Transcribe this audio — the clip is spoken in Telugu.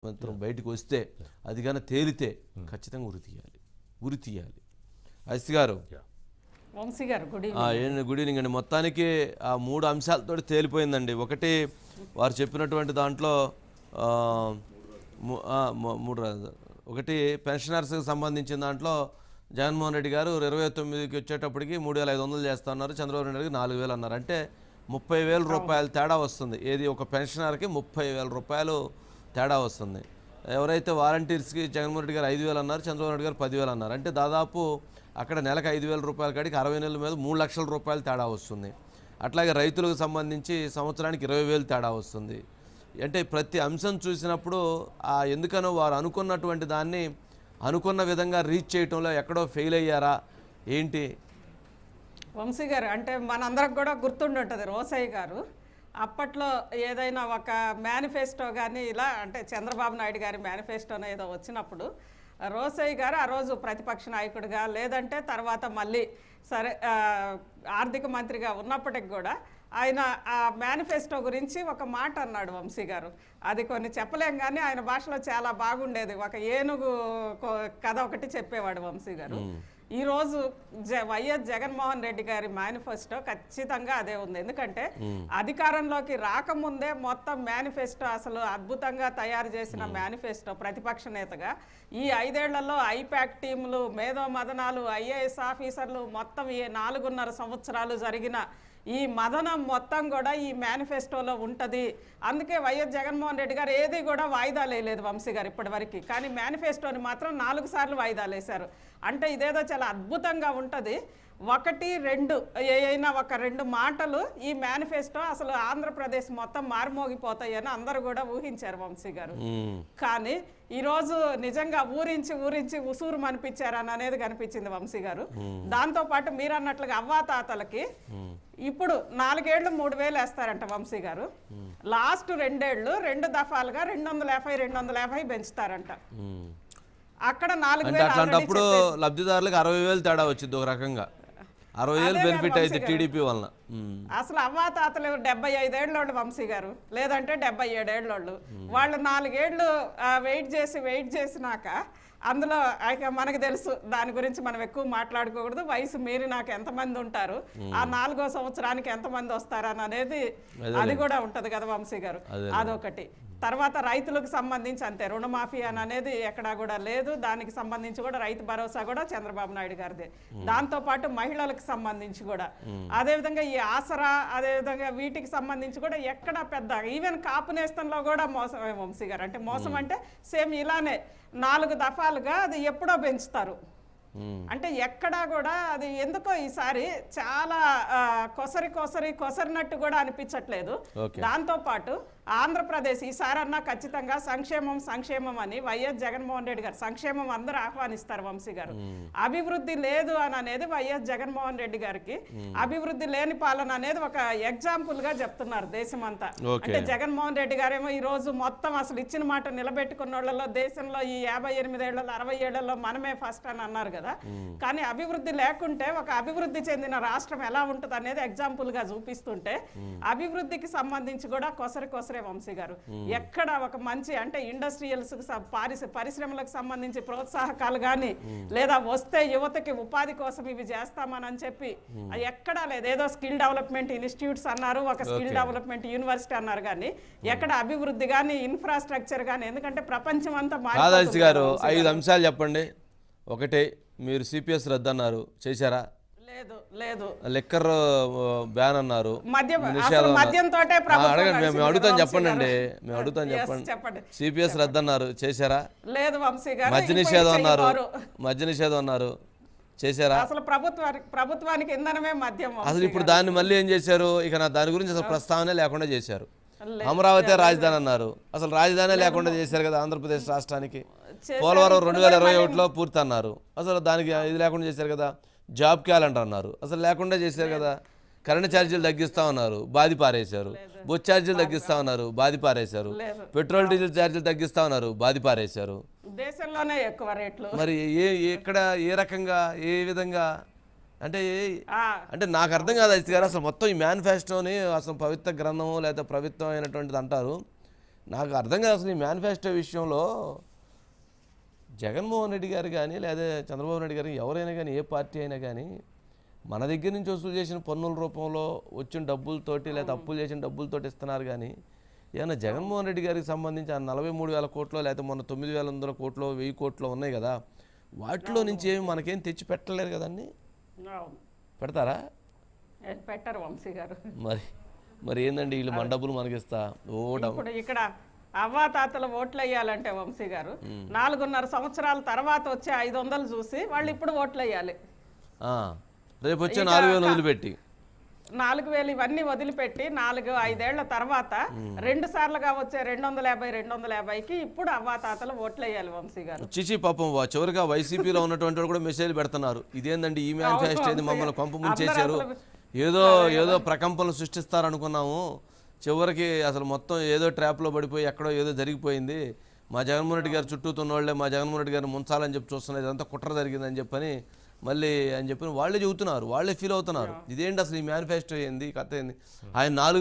మంత్రం బయటకు వస్తే అది కానీ తేలితే ఖచ్చితంగా ఉరి తీయాలి. అస్తి గారు, వంశీ గారు గుడ్ ఈవినింగ్ అండి. మొత్తానికి ఆ 3 అంశాలతో తేలిపోయిందండి. ఒకటి వారు చెప్పినటువంటి దాంట్లో ఒకటి పెన్షనర్స్కి సంబంధించిన దాంట్లో జగన్మోహన్ రెడ్డి గారు 29కి వచ్చేటప్పటికి 3,500 చేస్తా ఉన్నారు, చంద్రబాబు నాయుడు గారికి 4,000 అన్నారు. అంటే 30,000 రూపాయలు తేడా వస్తుంది. ఏది ఒక పెన్షనర్కి 30,000 రూపాయలు తేడా వస్తుంది. ఎవరైతే వాలంటీర్స్కి జగన్మోహన్ రెడ్డి గారు 5,000 అన్నారు, చంద్రబాబు నాయుడు గారు 10,000 అన్నారు. అంటే దాదాపు అక్కడ నెలకు 5,000 రూపాయల కాడికి 60 నెలల మీద 3 లక్షల రూపాయలు తేడా వస్తుంది. అట్లాగే రైతులకు సంబంధించి సంవత్సరానికి 20,000 తేడా వస్తుంది. అంటే ప్రతి అంశం చూసినప్పుడు ఎందుకనో వారు అనుకున్నటువంటి దాన్ని అనుకున్న విధంగా రీచ్ చేయటంలో ఎక్కడో ఫెయిల్ అయ్యారా ఏంటి? వంశీ గారు అంటే మనందరికి కూడా గుర్తుండుంటుంది రోసయ్య గారు అప్పట్లో ఏదైనా ఒక మేనిఫెస్టో కానీ ఇలా అంటే చంద్రబాబు నాయుడు గారి మేనిఫెస్టోనో ఏదో వచ్చినప్పుడు రోసయ్య గారు ఆ రోజు ప్రతిపక్ష నాయకుడిగా లేదంటే తర్వాత మళ్ళీ సరే ఆర్థిక మంత్రిగా ఉన్నప్పటికి కూడా ఆయన ఆ మేనిఫెస్టో గురించి ఒక మాట అన్నాడు వంశీ గారు. అది కొన్ని చెప్పలేం కానీ ఆయన భాషలో చాలా బాగుండేది. ఒక ఏనుగు కథ ఒకటి చెప్పేవాడు వంశీ గారు. ఈరోజు వైఎస్ జగన్మోహన్ రెడ్డి గారి మేనిఫెస్టో ఖచ్చితంగా అదే ఉంది. ఎందుకంటే అధికారంలోకి రాకముందే మొత్తం మేనిఫెస్టో అసలు అద్భుతంగా తయారు చేసిన మేనిఫెస్టో ప్రతిపక్ష నేతగా ఈ 5 ఏళ్లలో ఐపాక్ టీములు, మేధో మదనాలు, ఐఏఎస్ ఆఫీసర్లు మొత్తం ఈ 4.5 సంవత్సరాలు జరిగిన ఈ మదనం మొత్తం కూడా ఈ మేనిఫెస్టోలో ఉంటుంది. అందుకే వైఎస్ జగన్మోహన్ రెడ్డి గారు ఏది కూడా వాయిదాలు వేయలేదు వంశీ గారు ఇప్పటి వరకు. కానీ మేనిఫెస్టోని మాత్రం 4 సార్లు వాయిదాలు వేశారు. అంటే ఇదేదో చాలా అద్భుతంగా ఉంటుంది. 1, 2 ఏదైనా ఒక 2 మాటలు ఈ మేనిఫెస్టో అసలు ఆంధ్రప్రదేశ్ మొత్తం మారుమోగిపోతాయని అందరూ కూడా ఊహించారు వంశీ గారు. కానీ ఈరోజు నిజంగా ఊరించి ఉసూరు అనిపించారని అనేది కనిపించింది వంశీ గారు. దాంతోపాటు మీరు అన్నట్లుగా అవ్వాతాతలకి ఇప్పుడు 4 ఏళ్ళు 3,000 వేస్తారంట వంశీ గారు. లాస్ట్ 2 ఏళ్ళు 2 దఫాలుగా 250 పెంచుతారంట. అక్కడ 4,000 అట్లాంటప్పుడు లబ్ధిదారులకు 60,000 తేడా వచ్చింది. ఒక రకంగా 60,000 బెనిఫిట్ అయితే టీడీపీ వలన. అసలు అవ్వాతాతలు 75 ఏళ్ళోళ్ళు వంశీ గారు, లేదంటే 77 ఏళ్ళోళ్ళు. వాళ్ళు 4 ఏళ్ళు వెయిట్ చేసినాక అందులో మనకు తెలుసు, దాని గురించి మనం ఎక్కువ మాట్లాడుకోకూడదు. వయసు మీరి నాకు ఎంతమంది ఉంటారు, ఆ 4వ సంవత్సరానికి ఎంతమంది వస్తారని అనేది అది కూడా ఉంటది కదా వంశీ గారు. అదొకటి. తర్వాత రైతులకు సంబంధించి అంతే, రుణమాఫీ అని అనేది ఎక్కడా కూడా లేదు. దానికి సంబంధించి కూడా రైతు భరోసా కూడా చంద్రబాబు నాయుడు గారిదే. దాంతోపాటు మహిళలకు సంబంధించి కూడా అదేవిధంగా ఈ ఆసరా, అదేవిధంగా వీటికి సంబంధించి కూడా ఎక్కడా పెద్ద ఈవెన్ కాపు నేస్తంలో కూడా మోసమే వంశీ గారు. అంటే మోసం అంటే సేమ్ ఇలానే 4 దఫాలుగా అది ఎప్పుడో పెంచుతారు. అంటే ఎక్కడా కూడా అది ఎందుకో ఈసారి చాలా కొసరినట్టు కూడా అనిపించట్లేదు. దాంతోపాటు ఆంధ్రప్రదేశ్ ఈసారన్నా ఖచ్చితంగా సంక్షేమం అని వైఎస్ జగన్మోహన్ రెడ్డి గారు, సంక్షేమం అందరూ ఆహ్వానిస్తారు వంశీ గారు. అభివృద్ధి లేదు అని అనేది వైఎస్ జగన్మోహన్ రెడ్డి గారికి అభివృద్ధి లేని పాలన అనేది ఒక ఎగ్జాంపుల్ గా చెప్తున్నారు దేశమంతా. అంటే జగన్మోహన్ రెడ్డి గారేమో ఈ రోజు మొత్తం అసలు ఇచ్చిన మాట నిలబెట్టుకున్న వాళ్ళలో దేశంలో ఈ 58 ఏళ్లలో 60 ఏళ్లలో మనమే ఫస్ట్ అని అన్నారు కదా. కానీ అభివృద్ధి లేకుంటే ఒక అభివృద్ధి చెందిన రాష్ట్రం ఎలా ఉంటుంది అనేది ఎగ్జాంపుల్ గా చూపిస్తుంటే అభివృద్ధికి సంబంధించి కూడా కొసరే వంశీ గారు. ఎక్కడ ఒక మంచి అంటే ఇండస్ట్రియల్స్ పరిశ్రమలకు సంబంధించి ప్రోత్సాహకాలు కానీ లేదా వస్తే యువతకి ఉపాధి కోసం ఇవి చేస్తామని చెప్పి ఎక్కడా లేదు. ఏదో స్కిల్ డెవలప్మెంట్ ఇన్స్టిట్యూట్స్ అన్నారు, ఒక స్కిల్ డెవలప్మెంట్ యూనివర్సిటీ అన్నారు, కానీ ఎక్కడ అభివృద్ధి కానీ ఇన్ఫ్రాస్ట్రక్చర్ కానీ. ఎందుకంటే ప్రపంచం అంతా మారిపోతుంది గారు. 5 అంశాలు చెప్పండి. ఒకటి, మీరు సిపిఎస్ రద్దు అన్నారు, చేశారా? లేదు. లిక్కర్ బ్యాన్ అన్నారు, అడగండి, మేము అడుగుతాం చెప్పండి. మేము అడుగుతాం చెప్పండి. సిపిఎస్ రద్దు అన్నారు, చేశారా? లేదు వంశీ గారు. మద్య నిషేధం అన్నారు, చేశారా? అసలు ప్రభుత్వానికి ఇంధనమే మద్యం. అసలు ఇప్పుడు దాన్ని మళ్ళీ ఏం చేశారు? ఇక దాని గురించి అసలు ప్రస్తావనే లేకుండా చేశారు. అమరావతి రాజధాని అన్నారు, అసలు రాజధాని లేకుండా చేశారు కదా ఆంధ్రప్రదేశ్ రాష్ట్రానికి. పోలవరం 2021లో పూర్తి అన్నారు, అసలు దానికి ఇది లేకుండా చేశారు కదా. జాబ్ క్యాలెండర్ అన్నారు, అసలు లేకుండా చేశారు కదా. కరెంట్ ఛార్జీలు తగ్గిస్తా ఉన్నారు, బాది పారేశారు. బొచ్చు ఛార్జీలు తగ్గిస్తా ఉన్నారు, బాది పారేశారు. పెట్రోల్ డీజిల్ ఛార్జీలు తగ్గిస్తా ఉన్నారు, బాది పారేశారు. దేశంలోనే ఎక్కువ రేట్లు. మరి ఎక్కడ ఏ రకంగా ఏ విధంగా అంటే నాకు అర్థం కాదు అజిత్ గారు. అసలు మొత్తం ఈ మేనిఫెస్టోని అసలు పవిత్ర గ్రంథము లేదా పవిత్రమైనటువంటిది అంటారు. నాకు అర్థం కాదు అసలు ఈ మేనిఫెస్టో విషయంలో జగన్మోహన్ రెడ్డి గారు కానీ లేదా చంద్రబాబు నాయుడు గారు ఎవరైనా కానీ ఏ పార్టీ అయినా కానీ మన దగ్గర నుంచి వసూలు చేసిన పన్నుల రూపంలో వచ్చిన డబ్బులతోటి లేదా అప్పులు చేసిన డబ్బులతోటి ఇస్తున్నారు కానీ ఏమన్నా జగన్మోహన్ రెడ్డి గారికి సంబంధించి ఆ 43,000 కోట్లో లేకపోతే మొన్న 9,100 కోట్లో 1,000 కోట్లో ఉన్నాయి కదా వాటిలో నుంచి ఏమి మనకేం తెచ్చి పెట్టలేరు కదండి. పెడతారా? పెట్టరు వంశీ గారు. మరి ఏందండి వీళ్ళు మన డబ్బులు మనకిస్తా ఇప్పుడు ఇక్కడ అవ్వాతాతల ఓట్లు వేయాలంటే వంశీ గారు 4.5 సంవత్సరాల తర్వాత వచ్చే 500 చూసి వాళ్ళు ఇప్పుడు ఓట్లు వేయాలి. రేపు వచ్చే 4,000 వదిలిపెట్టి 4,000 ఇవన్నీ వదిలిపెట్టి 4-5 ఏళ్ల తర్వాత 2 సార్లుగా వచ్చే 250-250కి ఇప్పుడు అవ్వాతాతలు ఓట్లు వేయాలి వంశీ గారు. చిచి పాపం చివరిగా వైసీపీలో ఉన్నటువంటి కూడా మెసేజ్ పెడుతున్నారు, ఇదేందండి ఈ మేనిఫెస్టో ఏది మమ్మల్ని కొంప ముంచేశారు, ఏదో ప్రకంపనలు సృష్టిస్తారనుకున్నాము, చివరికి అసలు మొత్తం ఏదో ట్రాప్లో పడిపోయి ఎక్కడో ఏదో జరిగిపోయింది, మా జగన్మోహన్ రెడ్డి గారు చుట్టూతున్న వాళ్ళే మా జగన్మోహన్ రెడ్డి గారిని ముంచాలని చెప్పి చూస్తున్నారు, ఇదంతా కుట్ర జరిగిందని చెప్పని మళ్ళీ అని చెప్పి వాళ్ళే చెబుతున్నారు, వాళ్ళే ఫీల్ అవుతున్నారు. ఇదేంటి అసలు ఈ మేనిఫెస్టో ఏంది కథ ఏంది ఆయన 4